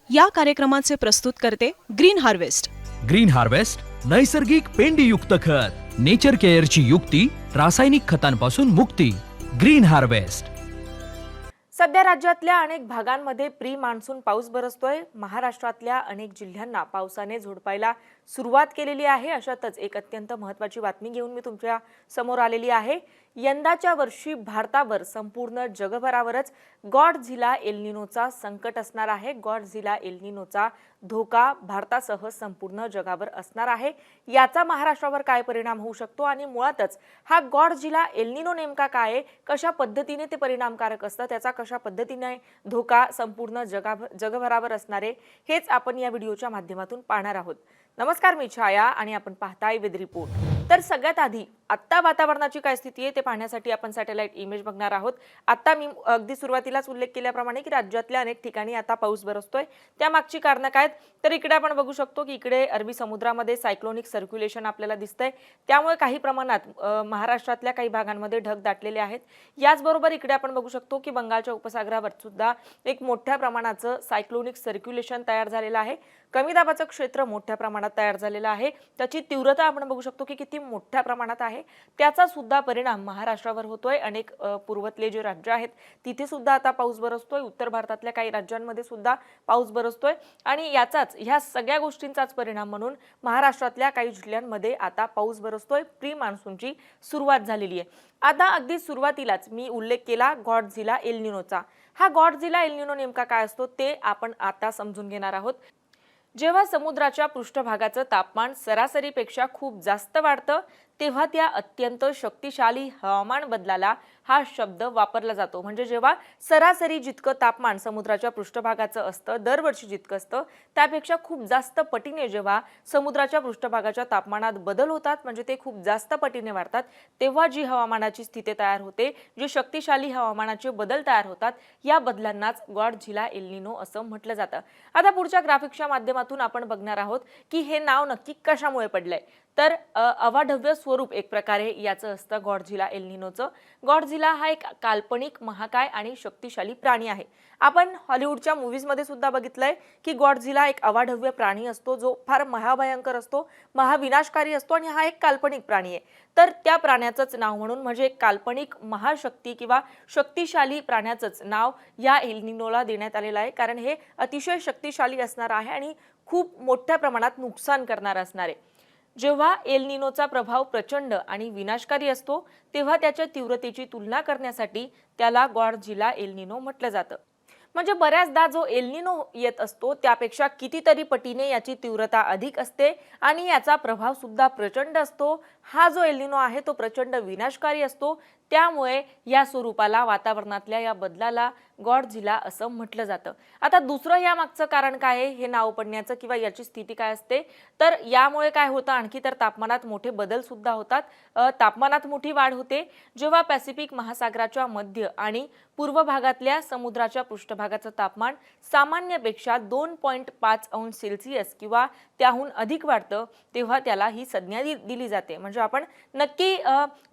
या कार्यक्रमाचे प्रस्तुतकर्ते green harvest. Green harvest नैसर्गिक पेंडीयुक्त खत, नेचर केअरची युक्ती, रासायनिक खतांपासून मुक्ती. Green harvest. सध्या राज्यातल्या अनेक भागांमध्ये प्री मान्सून पाऊस बरसतोय. महाराष्ट्रातल्या अनेक जिल्ह्यांना पावसाने झोडपायला सुरुवात केलेली आहे. अशातच एक अत्यंत महत्त्वाची बातमी घेऊन मी तुमच्या समोर आलेली आहे. यंदाच्या वर्षी भारतावर संपूर्ण जगभरावरच गॉडझिला एल निनोचा संकट असणार आहे. गॉडझिला एल निनोचा धोका भारतासह संपूर्ण जगावर असणार आहे. याचा महाराष्ट्रावर काय परिणाम होऊ शकतो आणि मुळातच हा गॉडझिला एल निनो नेमका काय आहे, कशा पद्धतीने ते परिणामकारक असतं, त्याचा कशा पद्धतीने धोका संपूर्ण जगभरावर असणार आहे, हेच आपण या व्हिडिओच्या माध्यमातून पाहणार आहोत. नमस्कार, मी छाया आणि आपण पाहताय विद रिपोर्ट. तर सगळ्यात आधी आत्ता वातावरणाची काय स्थिती आहे ते पाहण्यासाठी आपण सॅटेलाइट इमेज बघणार आहोत. आता मी अगदी सुरुवातीलाच उल्लेख केल्याप्रमाणे की राज्यातल्या अनेक ठिकाणी आता पाऊस बरसतोय. त्यामागची कारणं काय? तर इकडे आपण बघू शकतो की इकडे अरबी समुद्रामध्ये सायक्लोनिक सर्क्युलेशन आपल्याला दिसतंय. त्यामुळे काही प्रमाणात महाराष्ट्रातल्या काही भागांमध्ये ढग दाटलेले आहेत. याचबरोबर इकडे आपण बघू शकतो की बंगालच्या उपसागरावर सुद्धा एक मोठ्या प्रमाणाचं सायक्लोनिक सर्क्युलेशन तयार झालेलं आहे. कमी दाबाचं क्षेत्र मोठ्या प्रमाणात तयार झालेलं आहे. त्याची तीव्रता आपण बघू शकतो की किती मोठ्या प्रमाणात आहे. त्याचा सुद्धा परिणाम महाराष्ट्रावर होतोय. अनेक पूर्वेतले जे राज्य आहेत तिथे सुद्धा आता पाऊस बरसतोय. उत्तर भारतातल्या काही राज्यांमध्ये सुद्धा पाऊस बरसतोय आणि ह्या सगळ्या गोष्टींचाच परिणाम म्हणून महाराष्ट्रातल्या काही जिल्ह्यांमध्ये आता पाऊस बरसतोय. प्री मान्सूनची सुरुवात झालेली आहे. आता अगदी सुरुवातीलाच मी उल्लेख केला गॉडझिला एल निनोचा. हा गॉडझिला एल निनो नेमका काय असतो ते आपण आता समजून घेणार आहोत. जेव्हा समुद्राच्या पृष्ठभागाचं तापमान सरासरीपेक्षा खूप जास्त वाढतं तेव्हा त्या अत्यंत शक्तिशाली हवामान बदलाला हा शब्द वापरला जातो. म्हणजे जेव्हा सरासरी जितकं तापमान समुद्राच्या पृष्ठभागाचं असतं, दरवर्षी जितकं असतं त्यापेक्षा खूप जास्त पटीने जेव्हा समुद्राच्या पृष्ठभागाच्या तापमानात बदल होतात, म्हणजे ते खूप जास्त पटीने वाढतात, तेव्हा जी हवामानाची स्थिती तयार होते, जे शक्तिशाली हवामानाचे बदल तयार होतात, या बदलांनाच गॉडझिला एल निनो असं म्हटलं जातं. आता पुढच्या ग्राफिक्सच्या माध्यमातून आपण बघणार आहोत की हे नाव नक्की कशामुळे पडलंय. तर अवाढव्य स्वरूप एक प्रकारे याचं असतं गॉडझिला एल निनोचं. गॉडझिला हा एक काल्पनिक, महाकाय आणि शक्तिशाली प्राणी आहे. आपण हॉलिवूडच्या मूव्हीजमध्ये सुद्धा बघितलंय की गॉडझिला एक अवाढव्य प्राणी असतो जो फार महाभयंकर असतो, महाविनाशकारी असतो आणि हा एक काल्पनिक प्राणी आहे. तर त्या प्राण्याचंच नाव म्हणून म्हणजे एक काल्पनिक महाशक्ती किंवा शक्तिशाली प्राण्याचंच नाव या एल निनोला देण्यात आलेलं आहे. कारण हे अतिशय शक्तिशाली असणार आहे आणि खूप मोठ्या प्रमाणात नुकसान करणार असणार आहे. जेव्हा एल निनोचा प्रभाव प्रचंड आणि विनाशकारी असतो तेव्हा त्याच्या तीव्रतेची तुलना करण्यासाठी त्याला गॉडझिला एल निनो म्हटलं जातं. म्हणजे बऱ्याचदा जो एल निनो येत असतो त्यापेक्षा कितीतरी पटीने याची तीव्रता अधिक असते आणि याचा प्रभाव सुद्धा प्रचंड असतो. हा जो एल निनो आहे तो प्रचंड विनाशकारी असतो. त्यामुळे या स्वरूपाला, वातावरणातल्या या बदलाला गॉडझिला असं म्हटलं जातं. आता दुसरं यामागचं कारण काय आहे हे नाव पडण्याचं किंवा याची स्थिती काय असते, तर यामुळे काय होतं, आणखी तर तापमानात मोठे बदल सुद्धा होतात. तापमानात मोठी वाढ होते जेव्हा पॅसिफिक महासागराच्या मध्य आणि पूर्व भागातल्या समुद्राच्या पृष्ठभागाचं तापमान सामान्यपेक्षा 2.5 अंश सेल्सिअस किंवा त्याहून अधिक वाढतं तेव्हा त्याला ही संज्ञा दिली जाते. म्हणजे आपण नक्की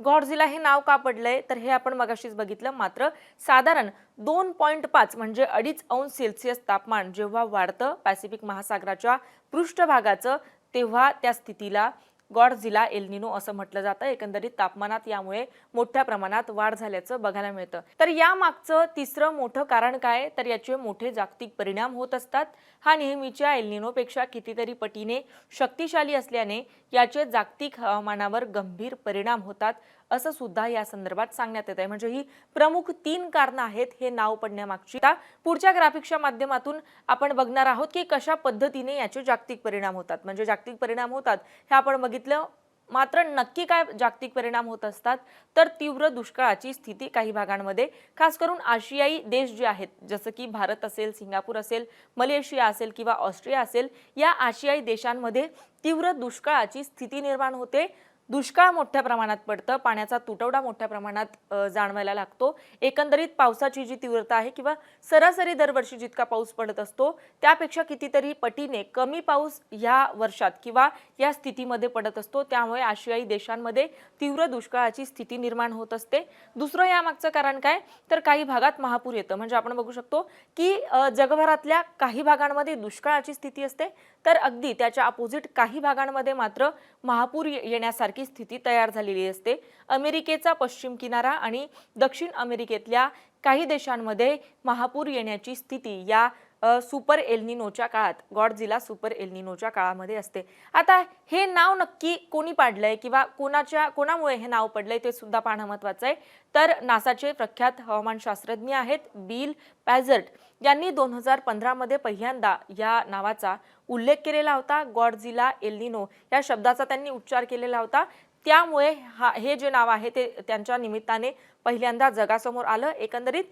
गॉडझिला हे नाव का पडलंय तर हे आपण मगाशीच बघितलं. मात्र साधारण 2.5 म्हणजे 2.5 अंश सेल्सिअस तापमान जेव्हा वाढतं पॅसिफिक महासागराच्या पृष्ठभागाचं तेव्हा त्या स्थितीला गॉडझिला एल निनो असं म्हटलं जातं. एकंदरीत तापमानात यामुळे मोठ्या प्रमाणात वाढ झाल्याचं बघायला मिळतं. तर या मागचं तिसरं मोठं कारण काय तर याचे मोठे जागतिक परिणाम होत असतात. हा नेहमीच्या एल निनोपेक्षा कितीतरी पटीने शक्तिशाली असल्याने याचे जागतिक हवामानावर गंभीर परिणाम होतात असं सुद्धा या संदर्भात सांगण्यात येत आहे. म्हणजे ही प्रमुख 3 कारणं आहेत हे नाव पडण्यामागची. आता पुढच्या ग्राफिक्सच्या माध्यमातून आपण बघणार आहोत की कशा पद्धतीने याचे जागतिक परिणाम होतात. म्हणजे जागतिक परिणाम होतात हे आपण बघितलं. मात्र नक्की काय जागतिक परिणाम होत असतात तर तीव्र दुष्काळाची स्थिती काही भागांमध्ये, खास करून आशियाई देश जे आहेत जसं की भारत असेल, सिंगापूर असेल, मलेशिया असेल किंवा ऑस्ट्रिया असेल, या आशियाई देशांमध्ये तीव्र दुष्काळाची स्थिती निर्माण होते. दुष्काळ मोठ्या प्रमाणात पडतं, पाण्याचा तुटवडा मोठ्या प्रमाणात जाणवायला लागतो. एकंदरीत पावसाची जी तीव्रता आहे किंवा सरासरी दरवर्षी जितका पाऊस पडत असतो त्यापेक्षा कितीतरी पटीने कमी पाऊस या वर्षात किंवा या स्थितीमध्ये पडत असतो. त्यामुळे आशियाई देशांमध्ये तीव्र दुष्काळाची स्थिती निर्माण होत असते. दुसरं यामागचं कारण काय, तर काही भागात महापूर येतं. म्हणजे आपण बघू शकतो की जगभरातल्या काही भागांमध्ये दुष्काळाची स्थिती असते, तर अगदी त्याच्या अपोजिट काही भागांमध्ये मात्र महापूर येण्यासारखी स्थिती तयार झालेली असते. अमेरिकेचा पश्चिम किनारा आणि दक्षिण अमेरिकेतल्या काही देशांमध्ये महापूर येण्याची स्थिती या सुपर एल्निनोच्या काळात, गॉडझिला सुपर एल्निनोच्या काळामध्ये असते. आता हे नाव नक्की कोणी पाडलंय किंवा कोणामुळे हे नाव पडलंय ते सुद्धा पाहणं महत्त्वाचं आहे. तर नासाचे प्रख्यात हवामानशास्त्रज्ञ आहेत बिल पॅझर्ट यांनी 2015 मध्ये पहिल्यांदा या नावाचा उल्लेख केलेला होता. गॉडझिला एल्निनो या शब्दाचा त्यांनी उच्चार केलेला होता. त्यामुळे हे जे नाव आहे ते त्यांच्या निमित्ताने पहिल्यांदा जगासमोर आलं. एकंदरीत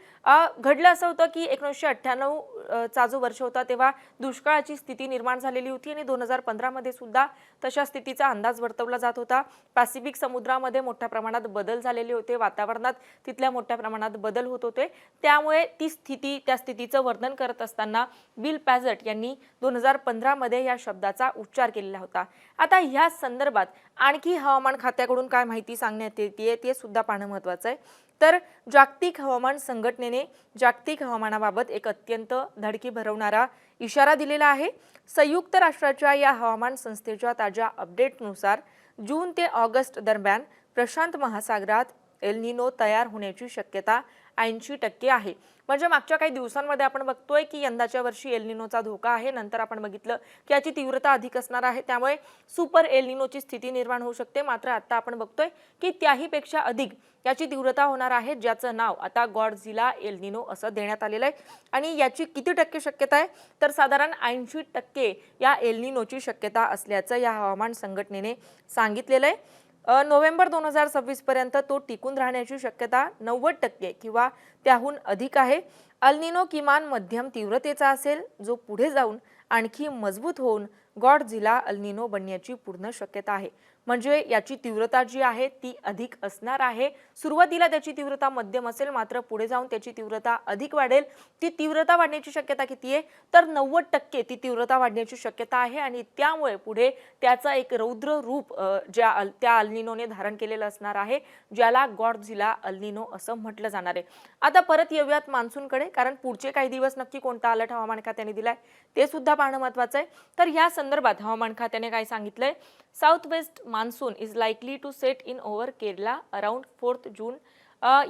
घडलं असं होतं की 1998 चा जो वर्ष होता तेव्हा दुष्काळाची स्थिती निर्माण झालेली होती आणि 2015 मध्ये सुद्धा तशा स्थितीचा अंदाज वर्तवला जात होता. पॅसिफिक समुद्रामध्ये मोठ्या प्रमाणात बदल झालेले होते, वातावरणात तिथल्या मोठ्या प्रमाणात बदल होत होते. त्यामुळे त्या स्थितीचं वर्णन करत असताना बिल पॅझर्ट यांनी 2015 मध्ये या शब्दाचा उच्चार केलेला होता. आता ह्या संदर्भात आणखी हवामान खात्याकडून काय माहिती सांगण्यात येते ते सुद्धा पाहणं महत्त्वाचं आहे. तर जागतिक हवामान संघटनेने जागतिक हवामानाबाबत एक अत्यंत धडकी भरवणारा इशारा दिलेला आहे. संयुक्त राष्ट्राच्या या हवामान संस्थेच्या ताज्या अपडेटनुसार जून ते ऑगस्ट दरम्यान प्रशांत महासागरात एल्निनो तयार होण्याची शक्यता 80% आहे. म्हणजे मागच्या काही दिवसांमध्ये आपण बघतोय की यंदाच्या वर्षी एल्निनोचा धोका आहे. नंतर आपण बघितलं की याची तीव्रता अधिक असणार आहे, त्यामुळे सुपर एल्निनोची स्थिती निर्माण होऊ शकते. मात्र आता आपण बघतोय की त्याहीपेक्षा अधिक याची तीव्रता होणार आहे, ज्याचं नाव आता गॉडझिला एल्निनो असं देण्यात आलेलं आहे. आणि याची किती टक्के शक्यता आहे, तर साधारण 80% या एल्निनोची शक्यता असल्याचं या हवामान संघटनेने सांगितलेलं आहे. नोव्हेंबर 2026 पर्यंत तो टिकून राहण्याची शक्यता 90% किंवा त्याहून अधिक आहे. एल्निनो किमान मध्यम तीव्रतेचा असेल, जो पुढे जाऊन आणखी मजबूत होऊन गॉडझिला एल्निनो बनण्याची पूर्ण शक्यता आहे. म्हणजे याची तीव्रता जी आहे ती अधिक असणार आहे. सुरुवातीला त्याची तीव्रता मध्यम असेल, मात्र पुढे जाऊन त्याची तीव्रता अधिक वाढेल. ती तीव्रता वाढण्याची शक्यता किती आहे, तर 90% ती तीव्रता वाढण्याची शक्यता आहे. आणि त्यामुळे पुढे त्याचा एक रौद्र रूप त्या एल्निनोने धारण केलेलं असणार आहे, ज्याला गॉडझिला एल्निनो असं म्हटलं जाणार आहे. आता परत येऊयात मान्सूनकडे, कारण पुढचे काही दिवस नक्की कोणता अलर्ट हवामान खात्याने दिलाय ते सुद्धा पाहणं महत्त्वाचं आहे. तर या संदर्भात हवामान खात्याने काय सांगितलंय, south west monsoon is likely to set in over Kerala around 4 June.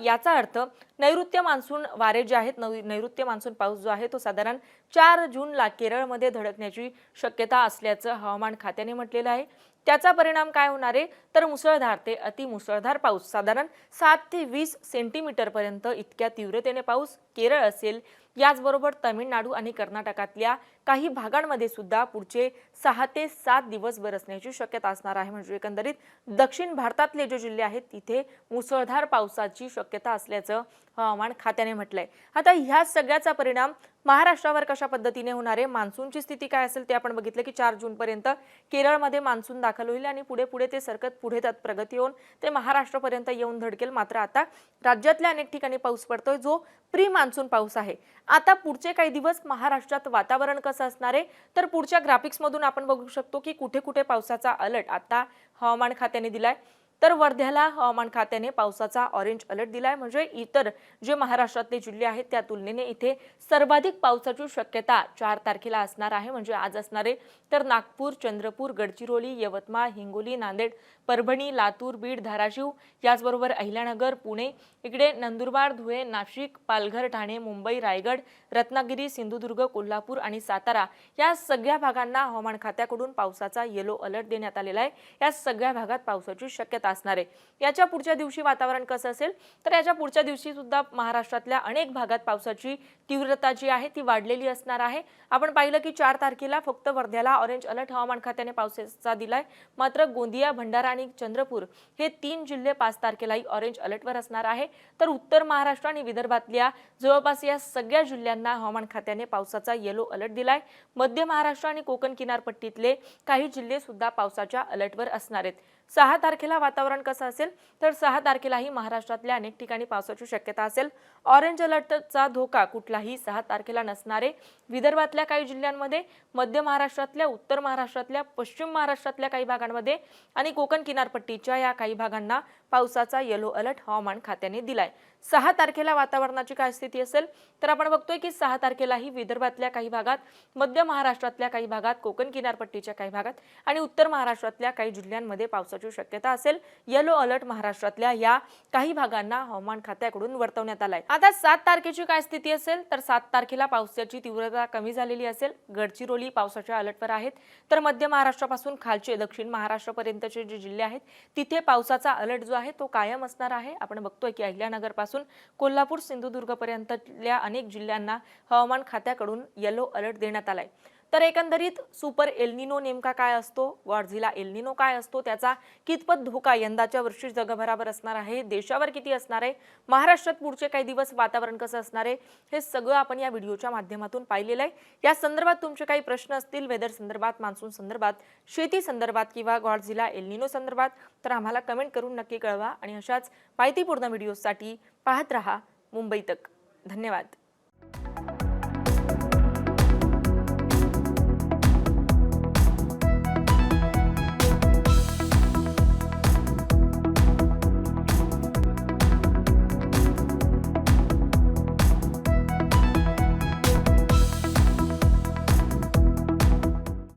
याचा अर्थ नैऋत्य मान्सून वारे जे आहेत, नैऋत्य मान्सून पाऊस जो आहे तो साधारण 4 जूनला केरळमध्ये धडकण्याची शक्यता असल्याचं हवामान खात्याने म्हटलेलं आहे. त्याचा परिणाम काय होणार आहे, तर मुसळधार ते अतिमुसळधार पाऊस, साधारण 7 ते 20 सेंटीमीटर पर्यंत इतक्या तीव्रतेने पाऊस केरळ असेल. याचबरोबर तामिळनाडू आणि कर्नाटकातल्या काही भागांमध्ये सुद्धा पुढचे 6 ते 7 दिवस बरसण्याची शक्यता असणार आहे. म्हणजे एकंदरीत दक्षिण भारतातले जे जिल्हे आहेत तिथे मुसळधार पावसाची शक्यता असल्याचं हवामान खात्याने म्हटलंय. आता ह्या सगळ्याचा परिणाम महाराष्ट्रावर कशा पद्धतीने होणार आहे, मान्सूनची स्थिती काय असेल ते आपण बघितलं की 4 जून पर्यंत केरळमध्ये मान्सून दाखल होईल आणि पुढे ते सरकत पुढे त्यात प्रगती होऊन ते महाराष्ट्रापर्यंत येऊन धडकेल. मात्र आता राज्यातल्या अनेक ठिकाणी पाऊस पडतोय, जो प्री मान्सून पाऊस आहे. आता पुढचे काही दिवस महाराष्ट्रात वातावरण कसं असणार आहे, तर पुढच्या ग्राफिक्स मधून आपण बघू शकतो की कुठे कुठे पावसाचा अलर्ट आता हवामान खात्याने दिलाय. तर वर्ध्याला हवामान खात्याने पावसाचा ऑरेंज अलर्ट दिलाय. म्हणजे इतर जे महाराष्ट्रातले जिल्हे आहेत त्या तुलनेने इथे सर्वाधिक पावसाची शक्यता 4 तारखेला असणार आहे, म्हणजे आज असणार आहे. तर नागपूर, चंद्रपूर, गडचिरोली, यवतमाळ, हिंगोली, नांदेड, परभणी, लातूर, बीड, धाराशिव, याचबरोबर अहिल्यानगर, पुणे, इकडे नंदुरबार, धुळे, नाशिक, पालघर, ठाणे, मुंबई, रायगड, रत्नागिरी, सिंधुदुर्ग, कोल्हापूर आणि सातारा या सगळ्या भागांना हवामान खात्याकडून पावसाचा येलो अलर्ट देण्यात आलेला आहे. या सगळ्या भागात पावसाची शक्यता असणार आहे. याच्या पुढच्या दिवशी वातावरण कसं असेल, तर याच्या पुढच्या दिवशी सुद्धा महाराष्ट्रातल्या अनेक भागात पावसाची तीव्रता जी आहे ती वाढलेली असणार आहे. आपण पाहिलं की 4 तारखेला फक्त वर्ध्याला ऑरेंज अलर्ट हवामान खात्याने पावसाचा दिलाय. मात्र गोंदिया, भंडारा आणि चंद्रपूर हे 3 जिल्हे 5 तारखेलाही ऑरेंज अलर्टवर असणार आहे. तर उत्तर महाराष्ट्र आणि विदर्भातल्या जवळपास या सगळ्या जिल्ह्यांना हवामान खात्याने पावसाचा येलो अलर्ट दिलाय. मध्य महाराष्ट्र आणि कोकण किनारपट्टीतले काही जिल्हे सुद्धा पावसाच्या अलर्टवर असणार आहेत. 6 तारखेला वातावरण कसं असेल तर 6 तारखेलाही महाराष्ट्रातल्या अनेक ठिकाणी पावसाची शक्यता असेल. ऑरेंज अलर्टचा धोका कुठलाही 6 तारखेला नसणारे विदर्भातल्या काही जिल्ह्यांमध्ये, मध्य महाराष्ट्रातल्या, उत्तर महाराष्ट्रातल्या, पश्चिम महाराष्ट्रातल्या काही भागांमध्ये आणि कोकण किनारपट्टीच्या या काही भागांना पावसाचा येलो अलर्ट हवामान खात्याने दिलाय. 6 तारखेला वातावरणाची काय स्थिती असेल तर आपण बघतोय की 6 तारखेलाही विदर्भातल्या काही भागात, मध्य महाराष्ट्रातल्या काही भागात, कोकण किनारपट्टीच्या काही भागात आणि उत्तर महाराष्ट्रातल्या काही जिल्ह्यांमध्ये पावसाची शक्यता असेल. येलो अलर्ट महाराष्ट्रातल्या या काही भागांना हवामान खात्याकडून वर्तवण्यात आलाय. आता 7 तारखेची काय स्थिती असेल तर 7 तारखेला पावसाची तीव्रता कमी झालेली असेल. गडचिरोली पावसाच्या अलर्टवर आहेत तर मध्य महाराष्ट्रापासून खालचे दक्षिण महाराष्ट्रापर्यंतचे जे जिल्हे आहेत तिथे पावसाचा अलर्ट जो आहे तो कायम असणार आहे. आपण बघतोय की अहिल्यानगर पासून कोल्हापूर, सिंधुदुर्ग पर्यंतल्या अनेक जिल्ह्यांना हवामान खात्याकडून येलो अलर्ट देण्यात आलाय. तर एकंदरीत सुपर एल्निनो नेमका काय असतो, गॉडझिला एल्निनो काय असतो, त्याचा कितपत धोका यंदाच्या वर्षी जगभरावर असणार आहे, देशावर किती असणार आहे, महाराष्ट्रात पुढचे काही दिवस वातावरण कसं असणार आहे, हे सगळं आपण या व्हिडिओच्या माध्यमातून पाहिलेलं आहे. या संदर्भात तुमचे काही प्रश्न असतील, वेदर संदर्भात, मान्सून संदर्भात, शेती संदर्भात किंवा गॉडझिला एल्निनो संदर्भात, तर आम्हाला कमेंट करून नक्की कळवा आणि अशाच माहितीपूर्ण व्हिडिओसाठी पाहत रहा मुंबई तक. धन्यवाद.